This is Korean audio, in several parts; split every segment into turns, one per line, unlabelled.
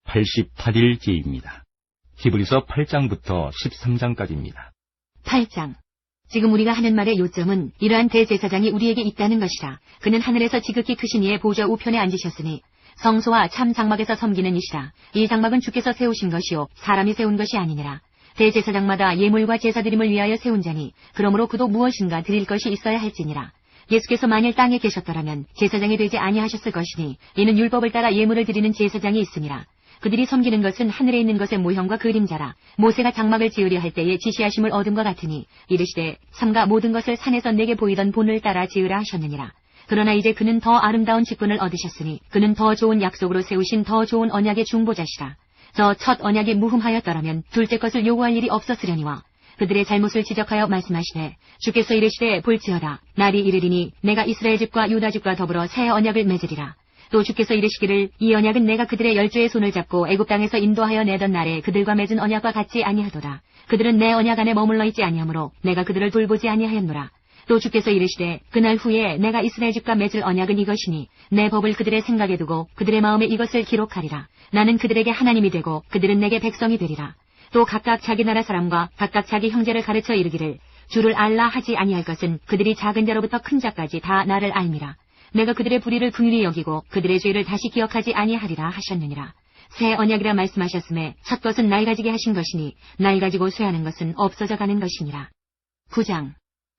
88일째입니다. 히브리서 8장부터 13장까지입니다.
8장. 지금 우리가 하는 말의 요점은 이러한 대제사장이 우리에게 있다는 것이라. 그는 하늘에서 지극히 크신 이의 보좌 우편에 앉으셨으니 성소와 참 장막에서 섬기는 이시라. 이 장막은 주께서 세우신 것이요 사람이 세운 것이 아니니라. 대제사장마다 예물과 제사드림을 위하여 세운 자니 그러므로 그도 무엇인가 드릴 것이 있어야 할지니라. 예수께서 만일 땅에 계셨더라면 제사장이 되지 아니하셨을 것이니 이는 율법을 따라 예물을 드리는 제사장이 있음이라. 그들이 섬기는 것은 하늘에 있는 것의 모형과 그림자라. 모세가 장막을 지으려 할 때에 지시하심을 얻음과 같으니 이르시되 삼가 모든 것을 산에서 내게 보이던 본을 따라 지으라 하셨느니라. 그러나 이제 그는 더 아름다운 직분을 얻으셨으니 그는 더 좋은 약속으로 세우신 더 좋은 언약의 중보자시라. 저 첫 언약이 무흠하였더라면 둘째 것을 요구할 일이 없었으려니와 그들의 잘못을 지적하여 말씀하시되 주께서 이르시되 볼지어다 날이 이르리니 내가 이스라엘 집과 유다 집과 더불어 새 언약을 맺으리라. 또 주께서 이르시기를 이 언약은 내가 그들의 열조의 손을 잡고 애굽 땅에서 인도하여 내던 날에 그들과 맺은 언약과 같지 아니하도다. 그들은 내 언약 안에 머물러 있지 아니하므로 내가 그들을 돌보지 아니하였노라. 또 주께서 이르시되 그날 후에 내가 이스라엘 집과 맺을 언약은 이것이니 내 법을 그들의 생각에 두고 그들의 마음에 이것을 기록하리라. 나는 그들에게 하나님이 되고 그들은 내게 백성이 되리라. 또 각각 자기 나라 사람과 각각 자기 형제를 가르쳐 이르기를 주를 알라 하지 아니할 것은 그들이 작은 자로부터 큰 자까지 다 나를 알미라. 내가 그들의 불의를 긍휼히 여기고 그들의 죄를 다시 기억하지 아니하리라 하셨느니라. 새 언약이라 말씀하셨음에 첫 것은 날 가지게 하신 것이니 날 가지고 쇠하는 것은 없어져 가는 것이니라. 9장.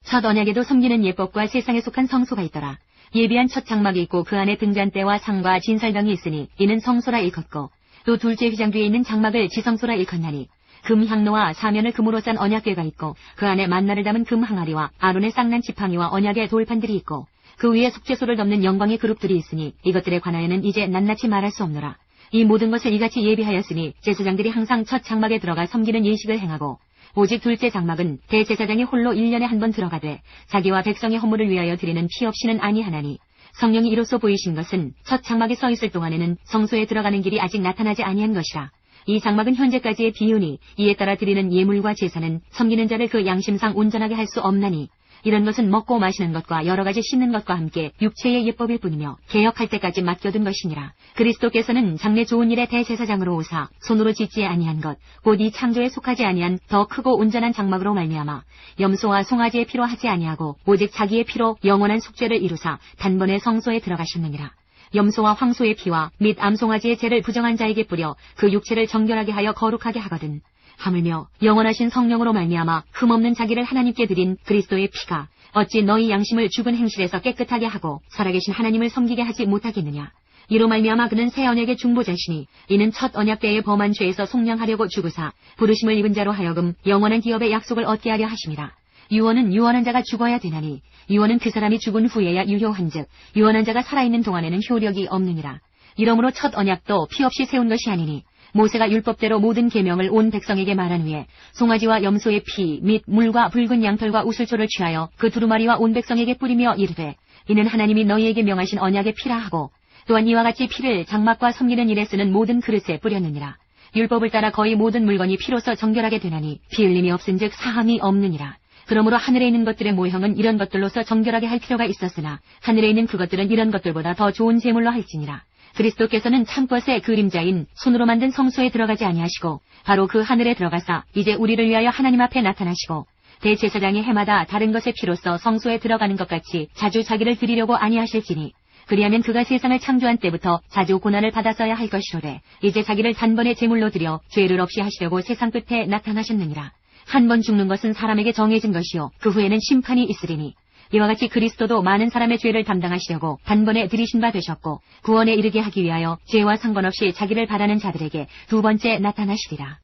첫 언약에도 섬기는 예법과 세상에 속한 성소가 있더라. 예비한 첫 장막이 있고 그 안에 등잔대와 상과 진설병이 있으니 이는 성소라 일컫고 또 둘째 휘장 뒤에 있는 장막을 지성소라 일컫나니 금 향로와 사면을 금으로 짠 언약궤가 있고 그 안에 만나를 담은 금 항아리와 아론의 쌍난 지팡이와 언약의 돌판들이 있고 그 위에 속죄소를 덮는 영광의 그룹들이 있으니 이것들에 관하여는 이제 낱낱이 말할 수 없노라. 이 모든 것을 이같이 예비하였으니 제사장들이 항상 첫 장막에 들어가 섬기는 예식을 행하고 오직 둘째 장막은 대제사장이 홀로 1년에 한 번 들어가되 자기와 백성의 허물을 위하여 드리는 피 없이는 아니하나니 성령이 이로써 보이신 것은 첫 장막에 서 있을 동안에는 성소에 들어가는 길이 아직 나타나지 아니한 것이라. 이 장막은 현재까지의 비유니 이에 따라 드리는 예물과 제사는 섬기는 자를 그 양심상 온전하게 할 수 없나니 이런 것은 먹고 마시는 것과 여러 가지 씻는 것과 함께 육체의 예법일 뿐이며 개혁할 때까지 맡겨둔 것이니라. 그리스도께서는 장래 좋은 일의 대제사장으로 오사 손으로 짓지 아니한 것 곧 이 창조에 속하지 아니한 더 크고 온전한 장막으로 말미암아 염소와 송아지의 피로 하지 아니하고 오직 자기의 피로 영원한 속죄를 이루사 단번에 성소에 들어가셨느니라. 염소와 황소의 피와 및 암송아지의 죄를 부정한 자에게 뿌려 그 육체를 정결하게 하여 거룩하게 하거든. 하물며 영원하신 성령으로 말미암아 흠없는 자기를 하나님께 드린 그리스도의 피가 어찌 너희 양심을 죽은 행실에서 깨끗하게 하고 살아계신 하나님을 섬기게 하지 못하겠느냐. 이로 말미암아 그는 새 언약의 중보자시니 이는 첫 언약 때의 범한 죄에서 속량하려고 죽으사 부르심을 입은 자로 하여금 영원한 기업의 약속을 얻게 하려 하심이라. 유언은 유언한 자가 죽어야 되나니 유언은 그 사람이 죽은 후에야 유효한즉 유언한 자가 살아있는 동안에는 효력이 없느니라. 이러므로 첫 언약도 피 없이 세운 것이 아니니 모세가 율법대로 모든 계명을 온 백성에게 말한 후에 송아지와 염소의 피 및 물과 붉은 양털과 우슬초를 취하여 그 두루마리와 온 백성에게 뿌리며 이르되 이는 하나님이 너희에게 명하신 언약의 피라 하고 또한 이와 같이 피를 장막과 섬기는 일에 쓰는 모든 그릇에 뿌렸느니라. 율법을 따라 거의 모든 물건이 피로써 정결하게 되나니 피 흘림이 없은즉 사함이 없느니라. 그러므로 하늘에 있는 것들의 모형은 이런 것들로서 정결하게 할 필요가 있었으나 하늘에 있는 그것들은 이런 것들보다 더 좋은 제물로 할지니라. 그리스도께서는 참것의 그림자인 손으로 만든 성소에 들어가지 아니하시고 바로 그 하늘에 들어가사 이제 우리를 위하여 하나님 앞에 나타나시고 대제사장이 해마다 다른 것의 피로써 성소에 들어가는 것 같이 자주 자기를 드리려고 아니하실지니 그리하면 그가 세상을 창조한 때부터 자주 고난을 받았어야 할 것이로되 이제 자기를 단번에 제물로 드려 죄를 없이 하시려고 세상 끝에 나타나셨느니라. 한 번 죽는 것은 사람에게 정해진 것이요 그 후에는 심판이 있으리니 이와 같이 그리스도도 많은 사람의 죄를 담당하시려고 단번에 들이신 바 되셨고 구원에 이르게 하기 위하여 죄와 상관없이 자기를 바라는 자들에게 두 번째 나타나시리라.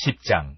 10장.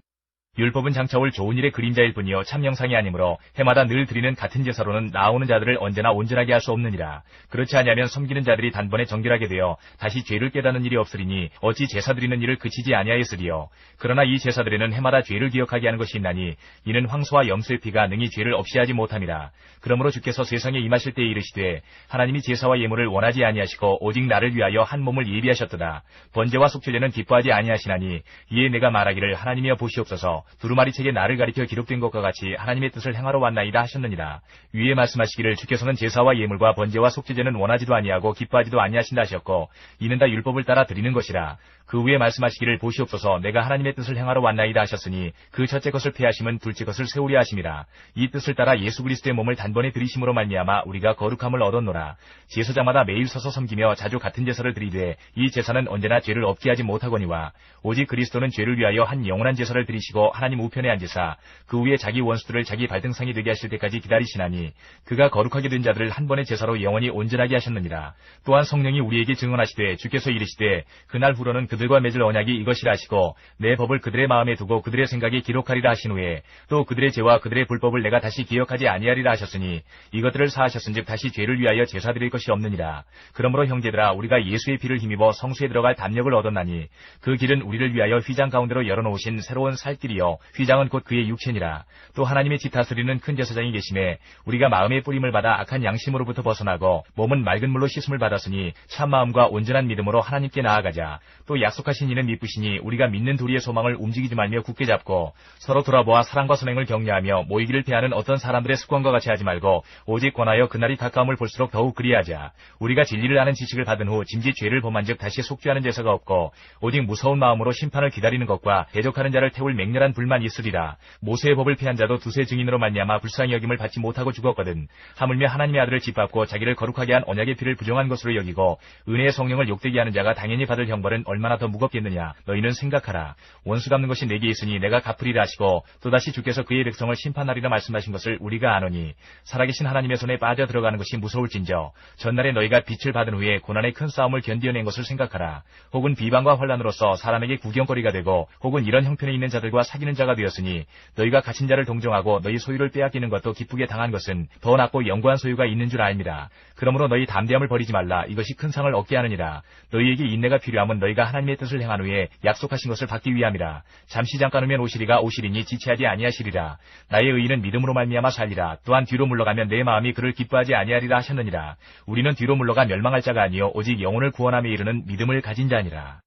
율법은 장차 올 좋은 일의 그림자일 뿐이요 참 형상이 아니므로 해마다 늘 드리는 같은 제사로는 나아오는 자들을 언제나 온전하게 할 수 없느니라. 그렇지 아니하면 섬기는 자들이 단번에 정결하게 되어 다시 죄를 깨닫는 일이 없으리니 어찌 제사 드리는 일을 그치지 아니하였으리요. 그러나 이 제사들에는 해마다 죄를 기억하게 하는 것이 있나니 이는 황소와 염소의 피가 능히 죄를 없이 하지 못함이라. 그러므로 주께서 세상에 임하실 때에 이르시되 하나님이 제사와 예물을 원하지 아니하시고 오직 나를 위하여 한 몸을 예비하셨도다. 번제와 속죄제는 기뻐하지 아니하시나니 이에 내가 말하기를 하나님이여 보시옵소서 두루마리 책에 나를 가리켜 기록된 것과 같이 하나님의 뜻을 행하러 왔나이다 하셨느니라. 위에 말씀하시기를 주께서는 제사와 예물과 번제와 속죄제는 원하지도 아니하고 기뻐하지도 아니하신다 하셨고 이는 다 율법을 따라 드리는 것이라. 그 후에 말씀하시기를 보시옵소서 내가 하나님의 뜻을 행하러 왔나이다 하셨으니 그 첫째 것을 폐하심은 둘째 것을 세우려 하심이라. 이 뜻을 따라 예수 그리스도의 몸을 단번에 드리심으로 말미암아 우리가 거룩함을 얻었노라. 제사장마다 매일 서서 섬기며 자주 같은 제사를 드리되 이 제사는 언제나 죄를 없게 하지 못하거니와 오직 그리스도는 죄를 위하여 한 영원한 제사를 드리시고 하나님 우편에 앉으사 그 후에 자기 원수들을 자기 발등상이 되게 하실 때까지 기다리시나니 그가 거룩하게 된 자들을 한 번의 제사로 영원히 온전하게 하셨느니라. 또한 성령이 우리에게 증언하시되 주께서 이르시되 그날 후로는 그들과 맺을 언약이 이것이라 하시고 내 법을 그들의 마음에 두고 그들의 생각에 기록하리라 하신 후에 또 그들의 죄와 그들의 불법을 내가 다시 기억하지 아니하리라 하셨으니 이것들을 사하셨은즉 다시 죄를 위하여 제사 드릴 것이 없느니라. 그러므로 형제들아 우리가 예수의 피를 힘입어 성수에 들어갈 담력을 얻었나니 그 길은 우리를 위하여 휘장 가운데로 열어놓으신 새로운 살 길이요 휘장은 곧 그의 육체니라. 또 하나님의 지 다스리는 큰 제사장이 계심에 우리가 마음의 뿌림을 받아 악한 양심으로부터 벗어나고 몸은 맑은 물로 씻음을 받았으니 참 마음과 온전한 믿음으로 하나님께 나아가자. 또 약속하신 이는 미쁘시니 우리가 믿는 도리의 소망을 움직이지 말며 굳게 잡고 서로 돌아보아 사랑과 선행을 격려하며 모이기를 피하는 어떤 사람들의 습관과 같이 하지 말고 오직 권하여 그날이 가까움을 볼수록 더욱 그리하자. 우리가 진리를 아는 지식을 받은 후 짐짓 죄를 범한즉 다시 속죄하는 제사가 없고 오직 무서운 마음으로 심판을 기다리는 것과 대적하는 자를 태울 맹렬한 불만 있으리라. 모세의 법을 피한 자도 두세 증인으로 말미암아 불쌍히 여김을 받지 못하고 죽었거든. 하물며 하나님의 아들을 짓밟고 자기를 거룩하게 한 언약의 피를 부정한 것으로 여기고 은혜의 성령을 욕되게 하는 자가 당연히 받을 형벌은 얼마나 더 무겁겠느냐. 너희는 생각하라. 원수 갚는 것이 내게 있으니 내가 갚으리라 하시고 또다시 주께서 그의 백성을 심판하리라 말씀하신 것을 우리가 아노니 살아계신 하나님의 손에 빠져 들어가는 것이 무서울진저 전날에 너희가 빛을 받은 후에 고난의 큰 싸움을 견디어낸 것을 생각하라. 혹은 비방과 환난으로서 사람에게 구경거리가 되고 혹은 이런 형편에 있는 자들과 사귀는 자가 되었으니 너희가 갇힌 자를 동정하고 너희 소유를 빼앗기는 것도 기쁘게 당한 것은 더 낫고 영구한 소유가 있는 줄 알미라. 그러므로 너희 담대함을 버리지 말라. 이것이 큰 상을 얻게 하느니라. 너희에게 인내가 필요함은 너희가 하나님의 뜻을 행한 후에 약속하신 것을 받기 위함이라. 잠시 잠깐 후면 오시리가 오시리니 지체하지 아니하시리라. 나의 의인은 믿음으로 말미암아 살리라. 또한 뒤로 물러가면 내 마음이 그를 기뻐하지 아니하리라 하셨느니라. 우리는 뒤로 물러가 멸망할 자가 아니요 오직 영혼을 구원함에 이르는 믿음을 가진 자니라.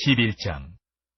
11장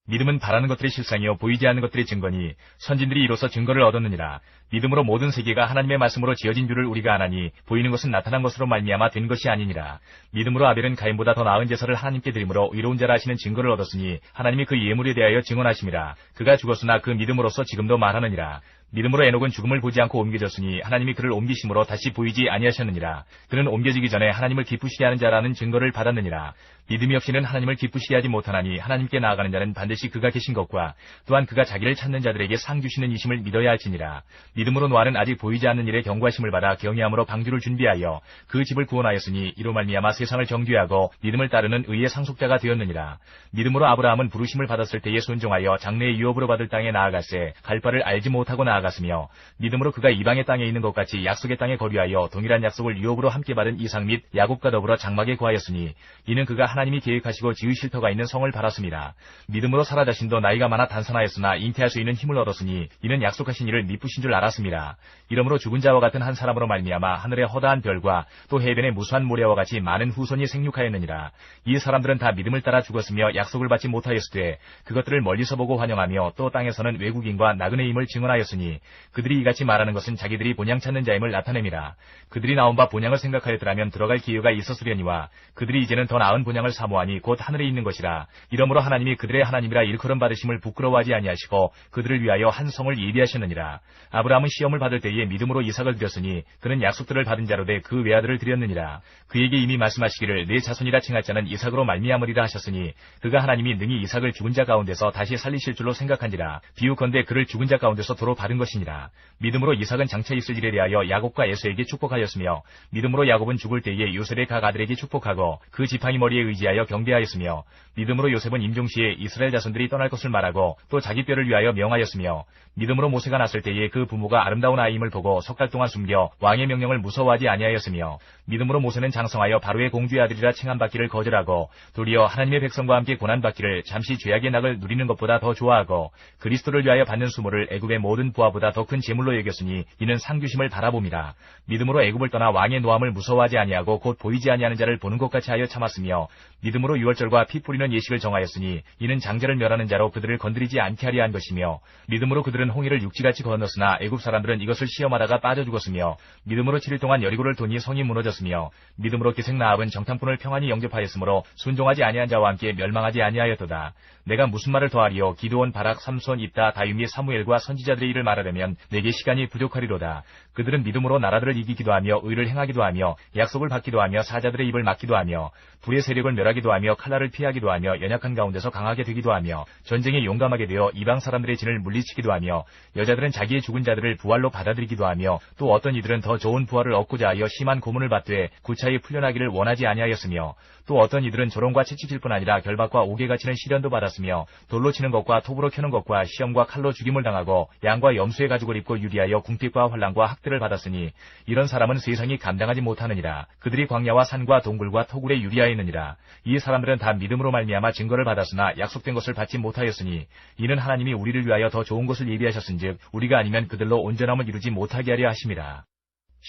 믿음은 바라는 것들의 실상이요 보이지 않는 것들의 증거니 선진들이 이로써 증거를 얻었느니라. 믿음으로 모든 세계가 하나님의 말씀으로 지어진 줄을 우리가 아나니 보이는 것은 나타난 것으로 말미암아 된 것이 아니니라. 믿음으로 아벨은 가인보다 더 나은 제사를 하나님께 드림으로 의로운 자라 하시는 증거를 얻었으니 하나님이 그 예물에 대하여 증언하심이라. 그가 죽었으나 그 믿음으로써 지금도 말하느니라. 믿음으로 에녹은 죽음을 보지 않고 옮겨졌으니 하나님이 그를 옮기심으로 다시 보이지 아니하셨느니라. 그는 옮겨지기 전에 하나님을 기쁘시게 하는 자라는 증거를 받았느니라. 믿음이 없이는 하나님을 기쁘시게 하지 못하나니 하나님께 나아가는 자는 반드시 그가 계신 것과 또한 그가 자기를 찾는 자들에게 상 주시는 이심을 믿어야 할지니라. 믿음으로 노아는 아직 보이지 않는 일에 경고하심을 받아 경외함으로 방주를 준비하여 그 집을 구원하였으니 이로 말미암아 세상을 정죄하고 믿음을 따르는 의의 상속자가 되었느니라. 믿음으로 아브라함은 부르심을 받았을 때에 순종하여 장래의 유업으로 받을 땅에 나아갔세 갈 바를 알지 못하고 나아갔으며 믿음으로 그가 이방의 땅에 있는 것 같이 약속의 땅에 거류하여 동일한 약속을 유업으로 함께 받은 이삭 및 야곱과 더불어 장막에 거하였으니 이는 그가 하나님이 계획하시고 지으실 터가 있는 성을 바랐습니다. 믿음으로 사라 자신도 나이가 많아 단선하였으나 잉태할 수 있는 힘을 얻었으니 이는 약속하신 이를 미쁘신 줄 알았습니다. 이러므로 죽은 자와 같은 한 사람으로 말미암아 하늘의 허다한 별과 또 해변의 무수한 모래와 같이 많은 후손이 생육하였느니라. 이 사람들은 다 믿음을 따라 죽었으며 약속을 받지 못하였으되 그것들을 멀리서 보고 환영하며 또 땅에서는 외국인과 나그네임을 증언하였으니 그들이 이같이 말하는 것은 자기들이 본향 찾는 자임을 나타냅니다. 그들이 나온 바 본향을 생각하였더라면 들어갈 기회가 있었으려니와 그들이 이제는 더 나은 본향을 사모하니 곧 하늘에 있는 것이라. 이러므로 하나님이 그들의 하나님이라 일컬음 받으심을 부끄러워하지 아니하시고 그들을 위하여 한 성을 예비하셨느니라. 아브라함은 시험을 받을 때에 믿음으로 이삭을 드렸으니 그는 약속들을 받은 자로 돼 그 외아들을 드렸느니라. 그에게 이미 말씀하시기를 내 자손이라 칭할 자는 이삭으로 말미암으리라 하셨으니 그가 하나님이 능히 이삭을 죽은 자 가운데서 다시 살리실 줄로 생각한지라. 비유컨대 그를 죽은 자 가운데서 도로 받은 것이니라. 믿음으로 이삭은 장차 있을 일에 대하여 야곱과 에서에게 축복하였으며 믿음으로 야곱은 죽을 때에 요셉의 각 아들에게 축복하고 그 지팡이 머리에 의지하여 경배하였으며 믿음으로 요셉은 임종시에 이스라엘 자손들이 떠날 것을 말하고 또 자기 뼈를 위하여 명하였으며 믿음으로 모세가 났을 때에 그 부모가 아름다운 아이임을 보고 석 달 동안 숨겨 왕의 명령을 무서워하지 아니하였으며 믿음으로 모세는 장성하여 바로의 공주의 아들이라 칭함받기를 거절하고 도리어 하나님의 백성과 함께 고난받기를 잠시 죄악의 낙을 누리는 것보다 더 좋아하고 그리스도를 위하여 받는 수모를 애굽의 모든 부하 노아보다 더 큰 재물로 여겼으니 이는 상주심을 바라봄이라. 믿음으로 애굽을 떠나 왕의 노함을 무서워하지 아니하고 곧 보이지 아니하는 자를 보는 것 같이 하여 참았으며 믿음으로 유월절과 피 뿌리는 예식을 정하였으니 이는 장자를 멸하는 자로 그들을 건드리지 않게 하려 한 것이며 믿음으로 그들은 홍해를 육지같이 건넜으나 애굽 사람들은 이것을 시험하다가 빠져 죽었으며 믿음으로 7일 동안 여리고를 도니 성이 무너졌으며 믿음으로 기생 라합은 정탐꾼을 평안히 영접하였으므로 순종하지 아니한 자와 함께 멸망하지 아니하였도다. 내가 무슨 말을 더하리요? 기드온, 바락, 삼손, 입다, 다윗 및 사무엘과 선지자들의 일을 말하려면 내게 시간이 부족하리로다. 그들은 믿음으로 나라들을 이기기도 하며 의를 행하기도 하며 약속을 받기도 하며 사자들의 입을 막기도 하며 불의 세력을 멸하기도 하며 칼날을 피하기도 하며 연약한 가운데서 강하게 되기도 하며 전쟁에 용감하게 되어 이방 사람들의 진을 물리치기도 하며 여자들은 자기의 죽은 자들을 부활로 받아들이기도 하며 또 어떤 이들은 더 좋은 부활을 얻고자 하여 심한 고문을 받되 구차히 풀려나기를 원하지 아니하였으며 또 어떤 이들은 조롱과 채찍질 뿐 아니라 결박과 옥에 갇히는 시련도 받았으며 돌로 치는 것과 톱으로 켜는 것과 시험과 칼로 죽임을 당하고 양과 염소의 가죽을 입고 유리하여 궁핍과 환난과 학대를 받았으니 이런 사람은 세상이 감당하지 못하느니라. 그들이 광야와 산과 동굴과 토굴에 유리하였느니라. 이 사람들은 다 믿음으로 말미암아 증거를 받았으나 약속된 것을 받지 못하였으니 이는 하나님이 우리를 위하여 더 좋은 것을 예비하셨은즉 우리가 아니면 그들로 온전함을 이루지 못하게 하려 하심이라.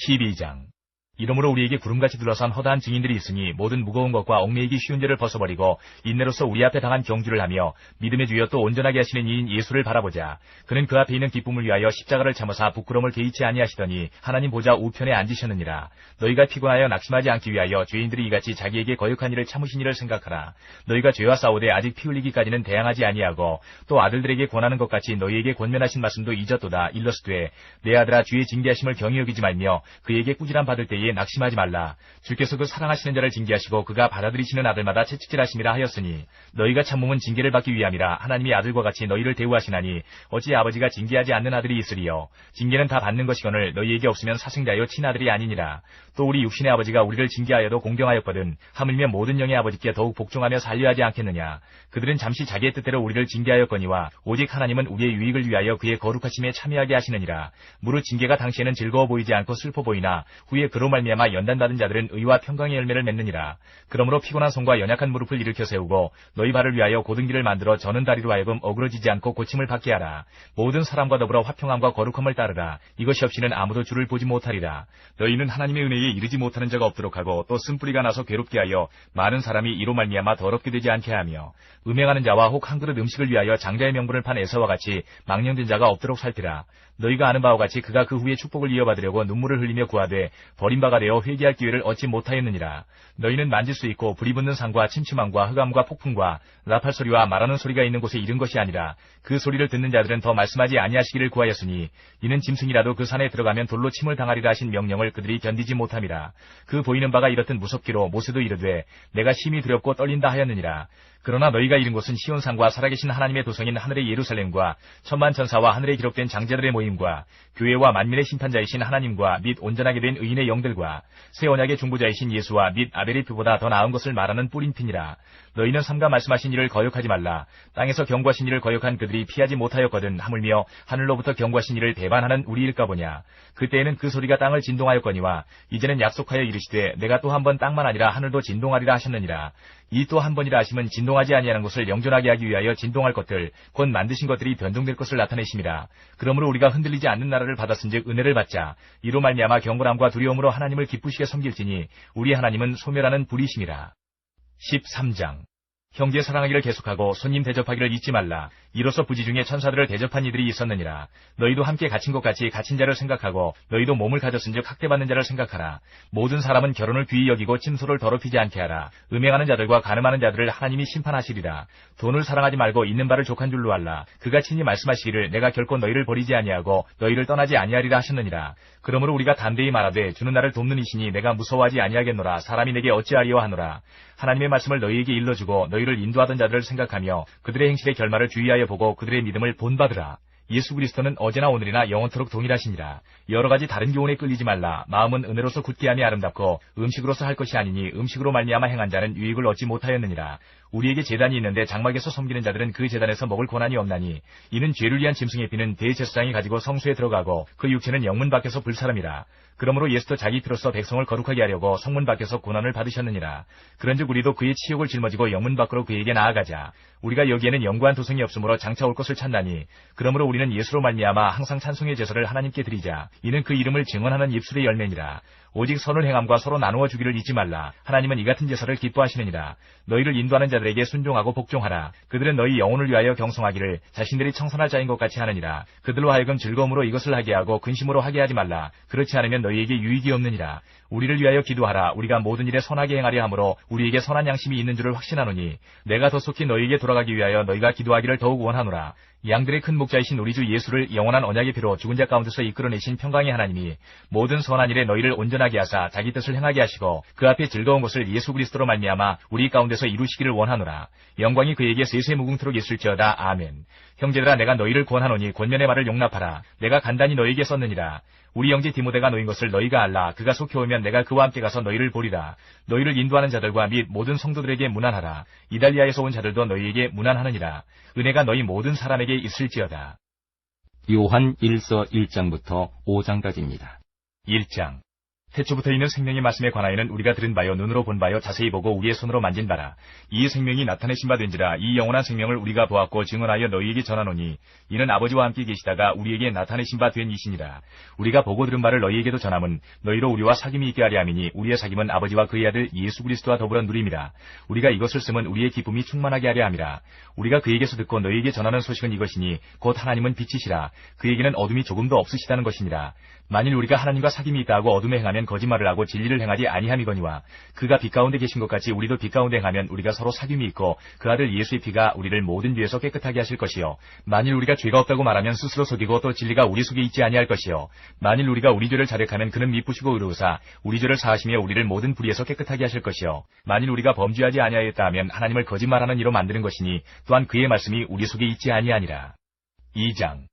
12장. 이러므로 우리에게 구름같이 둘러싼 허다한 증인들이 있으니 모든 무거운 것과 얽매이기 쉬운 죄를 벗어버리고 인내로서 우리 앞에 당한 경주를 하며 믿음의 주여 또 온전하게 하시는 이인 예수를 바라보자. 그는 그 앞에 있는 기쁨을 위하여 십자가를 참으사 부끄러움을 개의치 아니하시더니 하나님 보좌 우편에 앉으셨느니라. 너희가 피곤하여 낙심하지 않기 위하여 죄인들이 이같이 자기에게 거역한 일을 참으신 일을 생각하라. 너희가 죄와 싸우되 아직 피 흘리기까지는 대항하지 아니하고 또 아들들에게 권하는 것 같이 너희에게 권면하신 말씀도 잊었도다. 일러스되 내 아들아 주의 징계하심을 경히 여기지 말며 그에게 꾸지람 받을 때에 낙심하지 말라. 주께서 그 사랑하시는 자를 징계하시고 그가 받아들이시는 아들마다 채찍질하심이라 하였으니 너희가 참음은 징계를 받기 위함이라. 하나님이 아들과 같이 너희를 대우하시나니 어찌 아버지가 징계하지 않는 아들이 있으리요. 징계는 다 받는 것이거늘 너희에게 없으면 사생자여 친아들이 아니니라. 또 우리 육신의 아버지가 우리를 징계하여도 공경하였거든 하물며 모든 영의 아버지께 더욱 복종하며 살려 하지 않겠느냐. 그들은 잠시 자기의 뜻대로 우리를 징계하였거니와 오직 하나님은 우리의 유익을 위하여 그의 거룩하심에 참여하게 하시느니라. 무릇 징계가 당시에는 즐거워 보이지 않고 슬퍼 보이나 후에 그로 말미암아 연단받은 자들은 의와 평강의 열매를 맺느니라. 그러므로 피곤한 손과 연약한 무릎을 일으켜 세우고 너희 발을 위하여 고든 길을 만들어 저는 다리로 하여금 어그러지지 않고 고침을 받게 하라. 모든 사람과 더불어 화평함과 거룩함을 따르라. 이것이 없이는 아무도 주를 보지 못하리라. 너희는 하나님의 은혜에 이르지 못하는 자가 없도록 하고 또 쓴뿌리가 나서 괴롭게 하여 많은 사람이 이로 말미암아 더럽게 되지 않게 하며 음행하는 자와 혹 한 그릇 음식을 위하여 장자의 명분을 판 에사와 같이 망령된 자가 없도록 살피라. 너희가 아는 바와 같이 그가 그 후에 축복을 이어받으려고 눈물을 흘리며 구하되 버림바가 되어 회개할 기회를 얻지 못하였느니라. 너희는 만질 수 있고 불이 붙는 산과 침침함과 흑암과 폭풍과 나팔 소리와 말하는 소리가 있는 곳에 이른 것이 아니라 그 소리를 듣는 자들은 더 말씀하지 아니하시기를 구하였으니 이는 짐승이라도 그 산에 들어가면 돌로 침을 당하리라 하신 명령을 그들이 견디지 못함이라. 그 보이는 바가 이렇듯 무섭기로 모세도 이르되 내가 심히 두렵고 떨린다 하였느니라. 그러나 너희가 이른 곳은 시온산과 살아계신 하나님의 도성인 하늘의 예루살렘과 천만 천사와 하늘에 기록된 장자들의 모임과 교회와 만민의 심판자이신 하나님과 및 온전하게 된 의인의 영들과 새 언약의 중보자이신 예수와 및 아벨의 피보다 더 나은 것을 말하는 뿌린 핀이라. 너희는 삼가 말씀하신 일을 거역하지 말라. 땅에서 경고하신 일을 거역한 그들이 피하지 못하였거든 하물며 하늘로부터 경고하신 일을 배반하는 우리일까 보냐. 그때에는 그 소리가 땅을 진동하였거니와 이제는 약속하여 이르시되 내가 또 한 번 땅만 아니라 하늘도 진동하리라 하셨느니라. 이 또 한 번이라 하심은 진동하지 아니하는 것을 영존하게 하기 위하여 진동할 것들 곧 만드신 것들이 변동될 것을 나타내심이라. 그러므로 우리가 흔들리지 않는 나라를 받았은즉 은혜를 받자. 이로 말미암아 경건함과 두려움으로 하나님을 기쁘시게 섬길지니 우리 하나님은 소멸하는 불이심이라. 13장. 형제 사랑하기를 계속하고 손님 대접하기를 잊지 말라. 이로써 부지 중에 천사들을 대접한 이들이 있었느니라. 너희도 함께 갇힌 것 같이 갇힌 자를 생각하고 너희도 몸을 가졌은즉 학대받는 자를 생각하라. 모든 사람은 결혼을 귀히 여기고 침소를 더럽히지 않게 하라. 음행하는 자들과 간음하는 자들을 하나님이 심판하시리라. 돈을 사랑하지 말고 있는 바를 족한 줄로 알라. 그가 친히 말씀하시기를 내가 결코 너희를 버리지 아니하고 너희를 떠나지 아니하리라 하셨느니라. 그러므로 우리가 담대히 말하되 주는 나를 돕는 이시니 내가 무서워하지 아니하겠노라. 사람이 내게 어찌하리요 하노라. 하나님의 말씀을 너희에게 일러주고 너희를 인도하던 자들을 생각하며 그들의 행실의 결말을 주의하여 보고 그들의 믿음을 본받으라. 예수 그리스도는 어제나 오늘이나 영원토록 동일하시니라. 여러 가지 다른 교훈에 끌리지 말라. 마음은 은혜로서 굳게 함이 아름답고 음식으로서 할 것이 아니니 음식으로 말미암아 행한 자는 유익을 얻지 못하였느니라. 우리에게 제단이 있는데 장막에서 섬기는 자들은 그 제단에서 먹을 권한이 없나니 이는 죄를 위한 짐승의 피는 대제사장이 가지고 성소에 들어가고 그 육체는 영문 밖에서 불사람이라. 그러므로 예수도 자기 피로써 백성을 거룩하게 하려고 성문 밖에서 고난을 받으셨느니라. 그런즉 우리도 그의 치욕을 짊어지고 영문 밖으로 그에게 나아가자. 우리가 여기에는 영구한 도성이 없으므로 장차 올 것을 찾나니 그러므로 우리는 예수로 말미암아 항상 찬송의 제사를 하나님께 드리자. 이는 그 이름을 증언하는 입술의 열매니라. 오직 선을 행함과 서로 나누어 주기를 잊지 말라. 하나님은 이 같은 제사를 기뻐하시느니라. 너희를 인도하는 자들에게 순종하고 복종하라. 그들은 너희 영혼을 위하여 경성하기를 자신들이 청선할 자인 것 같이 하느니라. 그들로 하여금 즐거움으로 이것을 하게 하고 근심으로 하게 하지 말라. 그렇지 않으면 너희에게 유익이 없느니라. 우리를 위하여 기도하라. 우리가 모든 일에 선하게 행하려 함으로 우리에게 선한 양심이 있는 줄을 확신하노니 내가 더 속히 너희에게 돌아가기 위하여 너희가 기도하기를 더욱 원하노라. 양들의 큰 목자이신 우리 주 예수를 영원한 언약의 피로 죽은 자 가운데서 이끌어내신 평강의 하나님이 모든 선한 일에 너희를 온전하게 하사 자기 뜻을 행하게 하시고 그 앞에 즐거운 것을 예수 그리스도로 말미암아 우리 가운데서 이루시기를 원하노라. 영광이 그에게 세세무궁토록 있을지어다. 아멘. 형제들아 내가 너희를 권하노니 권면의 말을 용납하라. 내가 간단히 너희에게 썼느니라. 우리 형제 디모데가 놓인 것을 너희가 알라. 그가 속히 오면 내가 그와 함께 가서 너희를 보리라. 너희를 인도하는 자들과 및 모든 성도들에게 문안하라. 이달리아에서 온 자들도 너희에게 문안하느니라. 은혜가 너희 모든 사람에게 있을지어다.
요한 1서 1장부터 5장까지입니다.
1장. 태초부터 있는 생명의 말씀에 관하여는 우리가 들은 바요 눈으로 본 바요 자세히 보고 우리의 손으로 만진 바라. 이 생명이 나타내신 바 된지라. 이 영원한 생명을 우리가 보았고 증언하여 너희에게 전하노니 이는 아버지와 함께 계시다가 우리에게 나타내신 바 된 이시니라. 우리가 보고 들은 바를 너희에게도 전함은 너희로 우리와 사귐이 있게 하려 함이니 우리의 사귐은 아버지와 그의 아들 예수 그리스도와 더불어 누림이라. 우리가 이것을 쓰면 우리의 기쁨이 충만하게 하려 함이라. 우리가 그에게서 듣고 너희에게 전하는 소식은 이것이니 곧 하나님은 빛이시라. 그에게는 어둠이 조금도 없으시다는 것이니라. 만일 우리가 하나님과 사귐이 있다 하고 어둠에 행하면 거짓말을 하고 진리를 행하지 아니함이거니와 그가 빛 가운데 계신 것 같이 우리도 빛 가운데 행하면 우리가 서로 사귐이 있고 그 아들 예수의 피가 우리를 모든 죄에서 깨끗하게 하실 것이요 만일 우리가 죄가 없다고 말하면 스스로 속이고 또 진리가 우리 속에 있지 아니할 것이요 만일 우리가 우리 죄를 자백하면 그는 미쁘시고 의로우사 우리 죄를 사하시며 우리를 모든 불의에서 깨끗하게 하실 것이요 만일 우리가 범죄하지 아니하였다 하면 하나님을 거짓말하는 이로 만드는 것이니 또한 그의 말씀이 우리 속에 있지 아니하니라. 2장.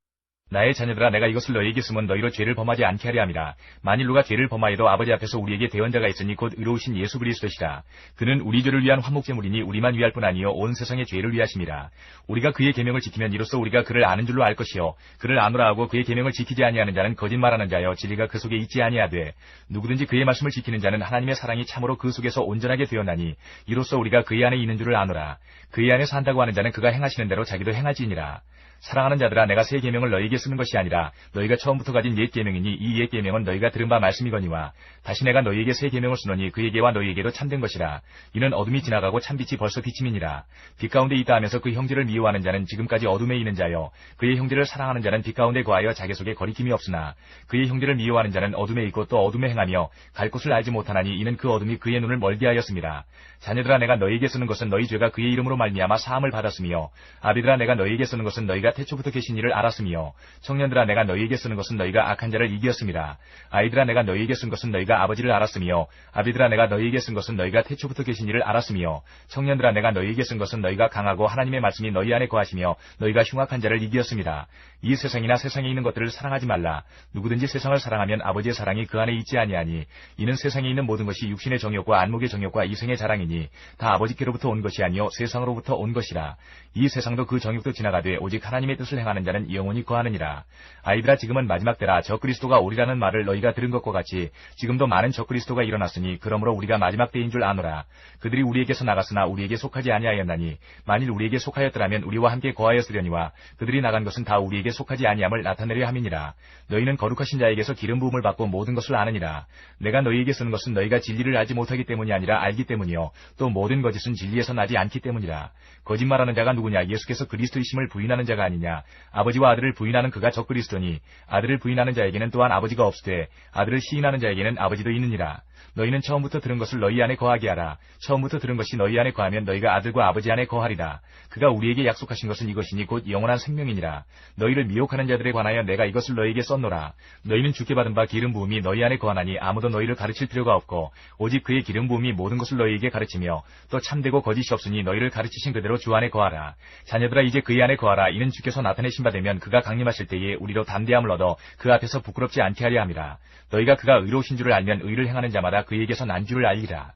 나의 자녀들아 내가 이것을 너희에게 쓰면 너희로 죄를 범하지 않게 하려 함이라. 만일 누가 죄를 범하여도 아버지 앞에서 우리에게 대언자가 있으니 곧 의로우신 예수 그리스도시라. 그는 우리 죄를 위한 화목제물이니 우리만 위할 뿐 아니요 온 세상의 죄를 위하심이라. 우리가 그의 계명을 지키면 이로써 우리가 그를 아는 줄로 알 것이요 그를 아노라 하고 그의 계명을 지키지 아니하는 자는 거짓말하는 자여 진리가 그 속에 있지 아니하되 누구든지 그의 말씀을 지키는 자는 하나님의 사랑이 참으로 그 속에서 온전하게 되었나니 이로써 우리가 그의 안에 있는 줄을 아노라. 그의 안에 산다고 하는 자는 그가 행하시는 대로 자기도 행하지니라. 사랑하는 자들아 내가 새 계명을 너희에게 쓰는 것이 아니라 너희가 처음부터 가진 옛 계명이니 이 옛 계명은 너희가 들은 바 말씀이거니와 다시 내가 너희에게 새 계명을 쓰노니 그에게와 너희에게도 참된 것이라. 이는 어둠이 지나가고 참빛이 벌써 비침이니라. 빛 가운데 있다 하면서 그 형제를 미워하는 자는 지금까지 어둠에 있는 자요 그의 형제를 사랑하는 자는 빛 가운데 거하여 자기 속에 거리낌이 없으나 그의 형제를 미워하는 자는 어둠에 있고 또 어둠에 행하며 갈 곳을 알지 못하나니 이는 그 어둠이 그의 눈을 멀게 하였습니다. 자녀들아 내가 너희에게 쓰는 것은 너희 죄가 그의 이름으로 말미암아 사함을 받았으며 아비들아 내가 너희에게 쓰는 것은 너희가 태초부터 계신 이를 알았으며 청년들아 내가 너희에게 쓰는 것은 너희가 악한 자를 이기었습니다. 아이들아 내가 너희에게 쓴 것은 너희가 아버지를 알았으며 아비들아 내가 너희에게 쓴 것은 너희가 태초부터 계신 이를 알았으며 청년들아 내가 너희에게 쓴 것은 너희가 강하고 하나님의 말씀이 너희 안에 거하시며 너희가 흉악한 자를 이기었습니다. 이 세상이나 세상에 있는 것들을 사랑하지 말라. 누구든지 세상을 사랑하면 아버지의 사랑이 그 안에 있지 아니하니 이는 세상에 있는 모든 것이 육신의 정욕과 안목의 정욕과 이생의 자랑이니 다 아버지께로부터 온 것이 아니요 세상으로부터 온 것이라. 이 세상도 그 정욕도 지나가되 오직 하나님의 뜻을 행하는 자는 영원히 거하느니라. 아이들아 지금은 마지막 때라. 적그리스도가 오리라는 말을 너희가 들은 것과 같이 지금도 많은 적그리스도가 일어났으니 그러므로 우리가 마지막 때인 줄 아노라. 그들이 우리에게서 나갔으나 우리에게 속하지 아니하였나니 만일 우리에게 속하였더라면 우리와 함께 거하였으려니와 그들이 나간 것은 다 우리에게 속하지 아니함을 나타내려 함이니라. 너희는 거룩하신 자에게서 기름 부음을 받고 모든 것을 아느니라. 내가 너희에게 쓰는 것은 너희가 진리를 알지 못하기 때문이 아니라 알기 때문이요 또 모든 거짓은 진리에서 나지 않기 때문이라. 거짓말하는 자가 누구냐? 예수께서 그리스도이심을 부인하는 자가 아니냐? 아버지와 아들을 부인하는 그가 적그리스도니 아들을 부인하는 자에게는 또한 아버지가 없으되 아들을 시인하는 자에게는 아버지도 있느니라. 너희는 처음부터 들은 것을 너희 안에 거하게 하라. 처음부터 들은 것이 너희 안에 거하면 너희가 아들과 아버지 안에 거하리라. 그가 우리에게 약속하신 것은 이것이니 곧 영원한 생명이니라. 너희를 미혹하는 자들에 관하여 내가 이것을 너희에게 썼노라. 너희는 주께 받은 바 기름 부음이 너희 안에 거하나니 아무도 너희를 가르칠 필요가 없고 오직 그의 기름 부음이 모든 것을 너희에게 가르치며 또 참되고 거짓이 없으니 너희를 가르치신 그대로 주 안에 거하라. 자녀들아 이제 그의 안에 거하라. 이는 주께서 나타내신 바 되면 그가 강림하실 때에 우리로 담대함을 얻어 그 앞에서 부끄럽지 않게 하려 함이라. 너희가 그가 의로우신 줄을 알면 의를 행하는 자마다 그에게서 난 줄을 알리라.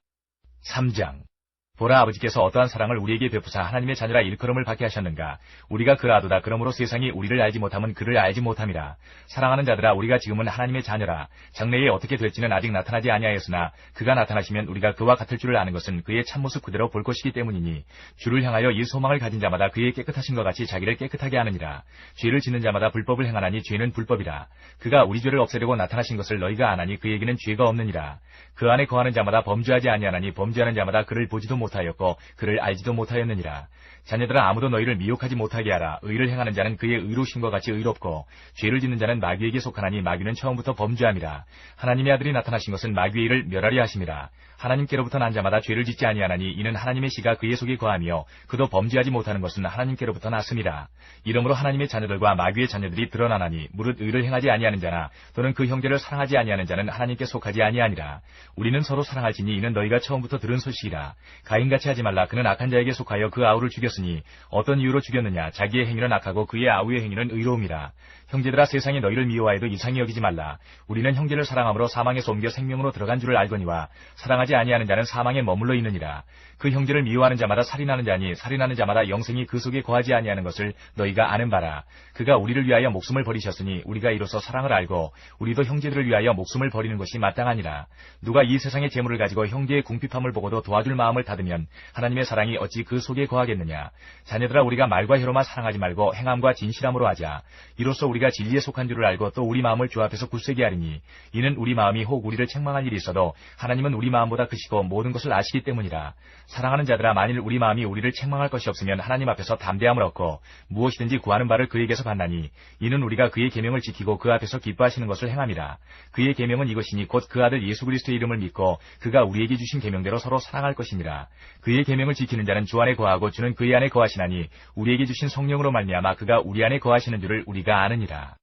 3장. 보라, 아버지께서 어떠한 사랑을 우리에게 베푸사 하나님의 자녀라 일컬음을 받게 하셨는가. 우리가 그라도다. 그러므로 세상이 우리를 알지 못함은 그를 알지 못함이라. 사랑하는 자들아, 우리가 지금은 하나님의 자녀라. 장래에 어떻게 될지는 아직 나타나지 아니하였으나 그가 나타나시면 우리가 그와 같을 줄을 아는 것은 그의 참모습 그대로 볼 것이기 때문이니, 주를 향하여 이 소망을 가진 자마다 그의 깨끗하신 것 같이 자기를 깨끗하게 하느니라. 죄를 짓는 자마다 불법을 행하나니 죄는 불법이라. 그가 우리 죄를 없애려고 나타나신 것을 너희가 아나니 그에게는 죄가 없느니라. 그 안에 거하는 자마다 범죄하지 아니하나니 범죄하는 자마다 그를 보지도 못하였고 그를 알지도 못하였느니라. 자녀들아, 아무도 너희를 미혹하지 못하게 하라. 의를 행하는 자는 그의 의로우심과 같이 의롭고 죄를 짓는 자는 마귀에게 속하나니 마귀는 처음부터 범죄함이라. 하나님의 아들이 나타나신 것은 마귀의 일을 멸하려 하심이라. 하나님께로부터 난 자마다 죄를 짓지 아니하나니 이는 하나님의 씨가 그의 속에 거하며 그도 범죄하지 못하는 것은 하나님께로부터 났음이라. 이러므로 하나님의 자녀들과 마귀의 자녀들이 드러나나니 무릇 의를 행하지 아니하는 자나 또는 그 형제를 사랑하지 아니하는 자는 하나님께 속하지 아니하니라. 우리는 서로 사랑할지니 이는 너희가 처음부터 들은 소식이라. 가인같이 하지 말라. 그는 악한 자에게 속하여 그 아우를 죽였으니 어떤 이유로 죽였느냐. 자기의 행위는 악하고 그의 아우의 행위는 의로움이라. 형제들아, 세상이 너희를 미워하여도 이상히 여기지 말라. 우리는 형제를 사랑함으로 사망에서 옮겨 생명으로 들어간 줄을 알거니와 사랑하지 아니하는 자는 사망에 머물러 있느니라. 그 형제를 미워하는 자마다 살인하는 자니 살인하는 자마다 영생이 그 속에 거하지 아니하는 것을 너희가 아는 바라. 그가 우리를 위하여 목숨을 버리셨으니 우리가 이로써 사랑을 알고 우리도 형제들을 위하여 목숨을 버리는 것이 마땅하니라. 누가 이 세상의 재물을 가지고 형제의 궁핍함을 보고도 도와줄 마음을 닫으면 하나님의 사랑이 어찌 그 속에 거하겠느냐. 자녀들아, 우리가 말과 혀로만 사랑하지 말고 행함과 진실함으로 하자. 이로써 우리가 진리에 속한 줄을 알고 또 우리 마음을 주 앞에서 굳세게 하리니, 이는 우리 마음이 혹 우리를 책망할 일이 있어도 하나님은 우리 마음보다 크시고 모든 것을 아시기 때문이라. 사랑하는 자들아, 만일 우리 마음이 우리를 책망할 것이 없으면 하나님 앞에서 담대함을 얻고 무엇이든지 구하는 바를 그에게서 받나니, 이는 우리가 그의 계명을 지키고 그 앞에서 기뻐하시는 것을 행함이라. 그의 계명은 이것이니 곧 그 아들 예수 그리스도의 이름을 믿고 그가 우리에게 주신 계명대로 서로 사랑할 것이니라. 그의 계명을 지키는 자는 주 안에 거하고 주는 그의 안에 거하시나니 우리에게 주신 성령으로 말미암아 그가 우리 안에 거하시는 줄을 우리가 아느니라.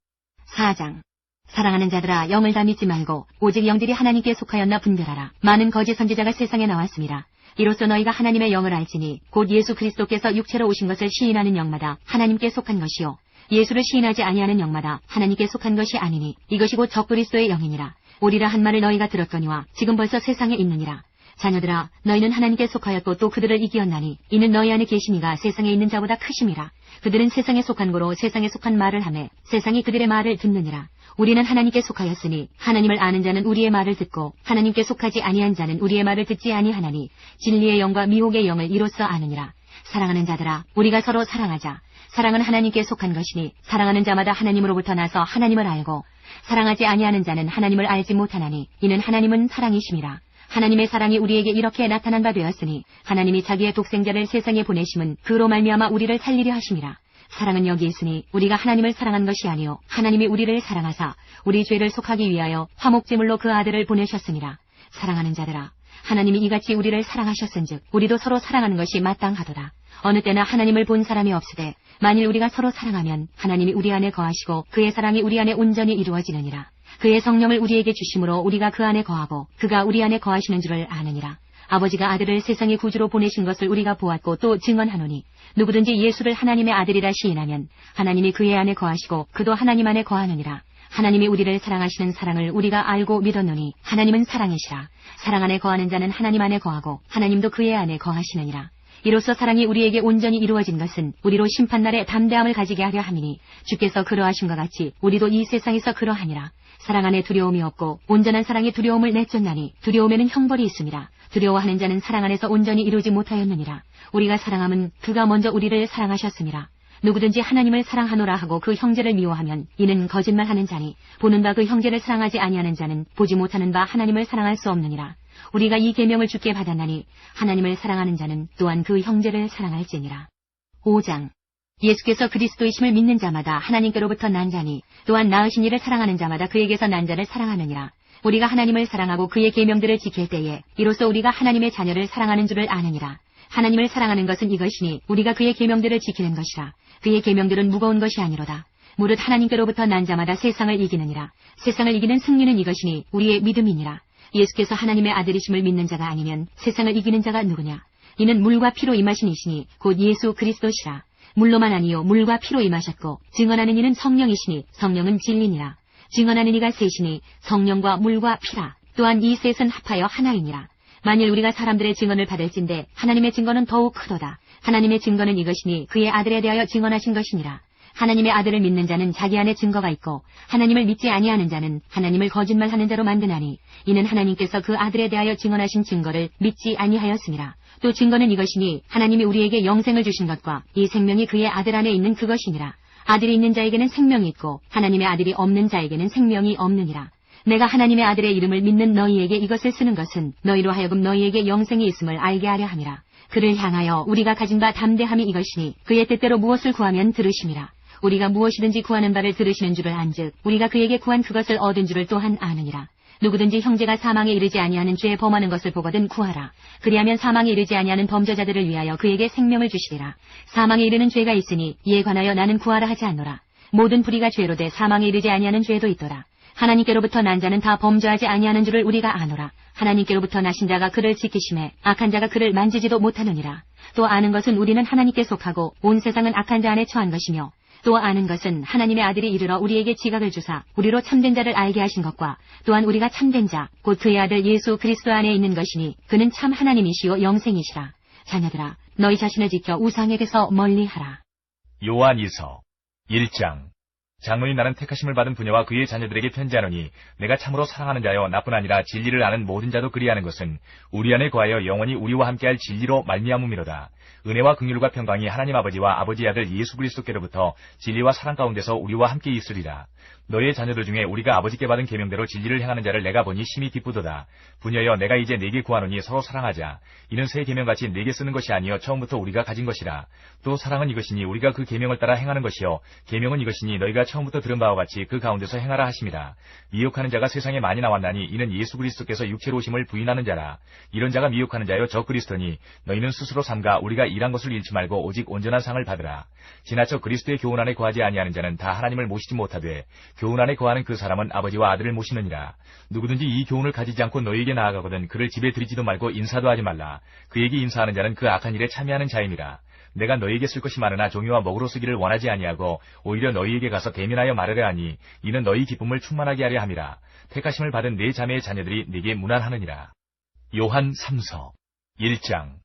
4장. 사랑하는 자들아, 영을 다 믿지 말고 오직 영들이 하나님께 속하였나 분별하라. 많은 거짓 선지자가 세상에 나왔습니다. 이로써 너희가 하나님의 영을 알지니 곧 예수 그리스도께서 육체로 오신 것을 시인하는 영마다 하나님께 속한 것이요 예수를 시인하지 아니하는 영마다 하나님께 속한 것이 아니니 이것이 곧 적그리스도의 영이니라. 오리라 한 말을 너희가 들었거니와 지금 벌써 세상에 있느니라. 자녀들아, 너희는 하나님께 속하였고 또 그들을 이기었나니 이는 너희 안에 계시니가 세상에 있는 자보다 크심이라. 그들은 세상에 속한 고로 세상에 속한 말을 하매 세상이 그들의 말을 듣느니라. 우리는 하나님께 속하였으니 하나님을 아는 자는 우리의 말을 듣고 하나님께 속하지 아니한 자는 우리의 말을 듣지 아니하나니 진리의 영과 미혹의 영을 이로써 아느니라. 사랑하는 자들아, 우리가 서로 사랑하자. 사랑은 하나님께 속한 것이니 사랑하는 자마다 하나님으로부터 나서 하나님을 알고 사랑하지 아니하는 자는 하나님을 알지 못하나니 이는 하나님은 사랑이심이라. 하나님의 사랑이 우리에게 이렇게 나타난 바 되었으니 하나님이 자기의 독생자를 세상에 보내심은 그로 말미암아 우리를 살리려 하심이라. 사랑은 여기 있으니 우리가 하나님을 사랑한 것이 아니요 하나님이 우리를 사랑하사 우리 죄를 속하기 위하여 화목제물로 그 아들을 보내셨습니다. 사랑하는 자들아, 하나님이 이같이 우리를 사랑하셨은즉 우리도 서로 사랑하는 것이 마땅하도다. 어느 때나 하나님을 본 사람이 없으되 만일 우리가 서로 사랑하면 하나님이 우리 안에 거하시고 그의 사랑이 우리 안에 온전히 이루어지느니라. 그의 성령을 우리에게 주심으로 우리가 그 안에 거하고 그가 우리 안에 거하시는 줄을 아느니라. 아버지가 아들을 세상의 구주로 보내신 것을 우리가 보았고 또 증언하노니 누구든지 예수를 하나님의 아들이라 시인하면 하나님이 그의 안에 거하시고 그도 하나님 안에 거하느니라. 하나님이 우리를 사랑하시는 사랑을 우리가 알고 믿었노니 하나님은 사랑이시라. 사랑 안에 거하는 자는 하나님 안에 거하고 하나님도 그의 안에 거하시느니라. 이로써 사랑이 우리에게 온전히 이루어진 것은 우리로 심판날에 담대함을 가지게 하려 함이니 주께서 그러하신 것 같이 우리도 이 세상에서 그러하니라. 사랑 안에 두려움이 없고 온전한 사랑이 두려움을 내쫓나니 두려움에는 형벌이 있습니다. 두려워하는 자는 사랑 안에서 온전히 이루지 못하였느니라. 우리가 사랑함은 그가 먼저 우리를 사랑하셨습니다. 누구든지 하나님을 사랑하노라 하고 그 형제를 미워하면 이는 거짓말하는 자니 보는 바 그 형제를 사랑하지 아니하는 자는 보지 못하는 바 하나님을 사랑할 수 없느니라. 우리가 이 계명을 주께 받았나니 하나님을 사랑하는 자는 또한 그 형제를 사랑할지니라. 5장. 예수께서 그리스도이심을 믿는 자마다 하나님께로부터 난 자니 또한 낳으신 이를 사랑하는 자마다 그에게서 난 자를 사랑하느니라. 우리가 하나님을 사랑하고 그의 계명들을 지킬 때에 이로써 우리가 하나님의 자녀를 사랑하는 줄을 아느니라. 하나님을 사랑하는 것은 이것이니 우리가 그의 계명들을 지키는 것이라. 그의 계명들은 무거운 것이 아니로다. 무릇 하나님께로부터 난 자마다 세상을 이기느니라. 세상을 이기는 승리는 이것이니 우리의 믿음이니라. 예수께서 하나님의 아들이심을 믿는 자가 아니면 세상을 이기는 자가 누구냐? 이는 물과 피로 임하신 이시니 곧 예수 그리스도시라. 물로만 아니요 물과 피로 임하셨고 증언하는 이는 성령이시니 성령은 진리니라. 증언하는 이가 셋이니 성령과 물과 피라. 또한 이 셋은 합하여 하나이니라. 만일 우리가 사람들의 증언을 받을진대 하나님의 증거는 더욱 크도다. 하나님의 증거는 이것이니 그의 아들에 대하여 증언하신 것이니라. 하나님의 아들을 믿는 자는 자기 안에 증거가 있고 하나님을 믿지 아니하는 자는 하나님을 거짓말하는 자로 만드나니 이는 하나님께서 그 아들에 대하여 증언하신 증거를 믿지 아니하였음이라. 또 증거는 이것이니 하나님이 우리에게 영생을 주신 것과 이 생명이 그의 아들 안에 있는 그것이니라. 아들이 있는 자에게는 생명이 있고 하나님의 아들이 없는 자에게는 생명이 없느니라. 내가 하나님의 아들의 이름을 믿는 너희에게 이것을 쓰는 것은 너희로 하여금 너희에게 영생이 있음을 알게 하려 함이라. 그를 향하여 우리가 가진 바 담대함이 이것이니 그의 뜻대로 무엇을 구하면 들으심이라. 우리가 무엇이든지 구하는 바를 들으시는 줄을 안즉 우리가 그에게 구한 그것을 얻은 줄을 또한 아느니라. 누구든지 형제가 사망에 이르지 아니하는 죄에 범하는 것을 보거든 구하라. 그리하면 사망에 이르지 아니하는 범죄자들을 위하여 그에게 생명을 주시리라. 사망에 이르는 죄가 있으니 이에 관하여 나는 구하라 하지 않노라. 모든 불의가 죄로 돼 사망에 이르지 아니하는 죄도 있더라. 하나님께로부터 난 자는 다 범죄하지 아니하는 줄을 우리가 아노라. 하나님께로부터 나신 자가 그를 지키심에 악한 자가 그를 만지지도 못하느니라. 또 아는 것은 우리는 하나님께 속하고 온 세상은 악한 자 안에 처한 것이며 또 아는 것은 하나님의 아들이 이르러 우리에게 지각을 주사 우리로 참된 자를 알게 하신 것과 또한 우리가 참된 자 곧 그의 아들 예수 그리스도 안에 있는 것이니 그는 참 하나님이시요 영생이시라. 자녀들아 너희 자신을 지켜 우상에게서 멀리하라.
요한이서 1장. 장로인 나는 택하심을 받은 부녀와 그의 자녀들에게 편지하노니 내가 참으로 사랑하는 자여 나뿐 아니라 진리를 아는 모든 자도 그리하는 것은 우리 안에 거하여 영원히 우리와 함께할 진리로 말미암음이로다. 은혜와 긍휼과 평강이 하나님 아버지와 아버지의 아들 예수 그리스도께로부터 진리와 사랑 가운데서 우리와 함께 있으리라. 너의 자녀들 중에 우리가 아버지께 받은 계명대로 진리를 행하는 자를 내가 보니 심히 기쁘도다. 부녀여 내가 이제 네게 구하노니 서로 사랑하자. 이는 새 계명같이 네게 쓰는 것이 아니요 처음부터 우리가 가진 것이라. 또 사랑은 이것이니 우리가 그 계명을 따라 행하는 것이요 계명은 이것이니 너희가 처음부터 들은 바와 같이 그 가운데서 행하라 하심이라. 미혹하는 자가 세상에 많이 나왔나니 이는 예수 그리스도께서 육체로 오심을 부인하는 자라. 이런 자가 미혹하는 자여 저 그리스도니 너희는 스스로 삼가 우리가 일한 것을 잃지 말고 오직 온전한 상을 받으라. 지나쳐 그리스도의 교훈 안에 거하지 아니하는 자는 다 하나님을 모시지 못하되 교훈 안에 거하는 그 사람은 아버지와 아들을 모시느니라. 누구든지 이 교훈을 가지지 않고 너희에게 나아가거든 그를 집에 들이지도 말고 인사도 하지 말라. 그에게 인사하는 자는 그 악한 일에 참여하는 자임이라. 내가 너희에게 쓸 것이 많으나 종이와 먹으로 쓰기를 원하지 아니하고 오히려 너희에게 가서 대면하여 말하려 하니 이는 너희 기쁨을 충만하게 하려 함이라. 택하심을 받은 네 자매의 자녀들이 네게 문안하느니라. 요한 3서 1장.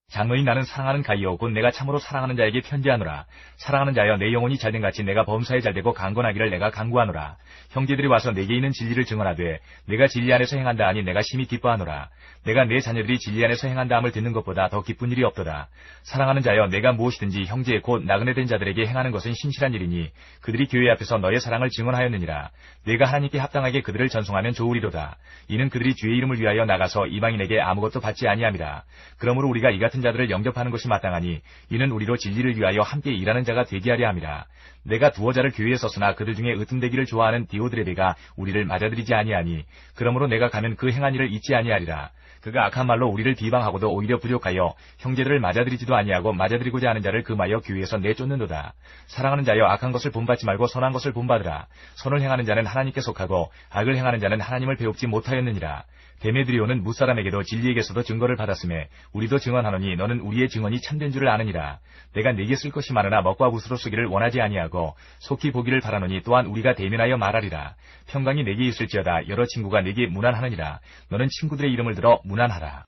장로인 나는 사랑하는 가이오 곧 내가 참으로 사랑하는 자에게 편지하노라. 사랑하는 자여 내 영혼이 잘된 같이 내가 범사에 잘되고 강건하기를 내가 간구하노라. 형제들이 와서 내게 있는 진리를 증언하되 내가 진리 안에서 행한다 하니 내가 심히 기뻐하노라. 내가 내 자녀들이 진리 안에서 행한다 함을 듣는 것보다 더 기쁜 일이 없도다. 사랑하는 자여 내가 무엇이든지 형제 곧 나그네 된 자들에게 행하는 것은 신실한 일이니 그들이 교회 앞에서 너의 사랑을 증언하였느니라. 내가 하나님께 합당하게 그들을 전송하면 좋으리로다. 이는 그들이 주의 이름을 위하여 나가서 이방인에게 아무것도 받지 아니함이라. 그러므로 우리가 이 같은 자들을 영접하는 것이 마땅하니 이는 우리로 진리를 위하여 함께 일하는 자가 되게 하려 함이라. 내가 두어 자를 교회에 썼으나 그들 중에 으뜸되기를 좋아하는 디오드레베가 우리를 맞아들이지 아니하니 그러므로 내가 가면 그 행한 일을 잊지 아니하리라. 그가 악한 말로 우리를 비방하고도 오히려 부족하여 형제들을 맞아들이지도 아니하고 맞아들이고자 하는 자를 금하여 교회에서 내쫓는도다. 사랑하는 자여 악한 것을 본받지 말고 선한 것을 본받으라. 선을 행하는 자는 하나님께 속하고 악을 행하는 자는 하나님을 배웁지 못하였느니라. 데메드리오는 무사람에게도 진리에게서도 증거를 받았음에 우리도 증언하노니 너는 우리의 증언이 참된 줄을 아느니라. 내가 네게 쓸 것이 많으나 먹과 붓으로 쓰기를 원하지 아니하고 속히 보기를 바라노니 또한 우리가 대면하여 말하리라. 평강이 네게 있을지어다. 여러 친구가 네게 문안하느니라. 너는 친구들의 이름을 들어 문안하라.